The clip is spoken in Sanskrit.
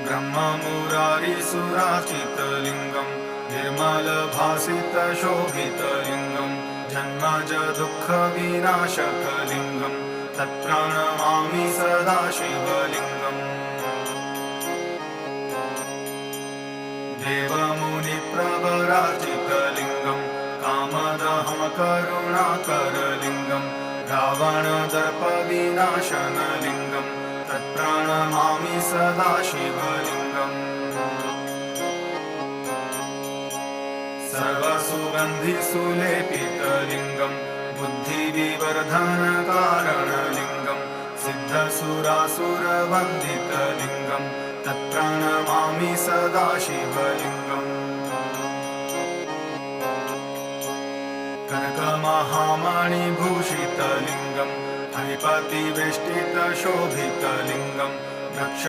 ब्रह्ममुरारिसुराचितलिङ्गं निर्मलभासितशोभितलिङ्गं जन्मज दुःखविनाशकलिङ्गं तत्प्रणमामि सदा शिवलिङ्गम् देवमुनिप्रवराचितलिङ्गं कामदहमकरुणाकरलिङ्गं रावणदर्पविनाशनलिङ्गं तत्प्रणमामि सदा शिवलिङ्गम् सर्वसुगन्धिसुलेपितलिङ्गं बुद्धिविवर्धनकारणलिङ्गं सिद्धसुरासुरवन्दितलिङ्गं तत्प्रणमामि सदा शिवलिङ्गम् कनकमहामणिभूषितलिङ्गं फणिपतिवेष्टितशोभितलिङ्गं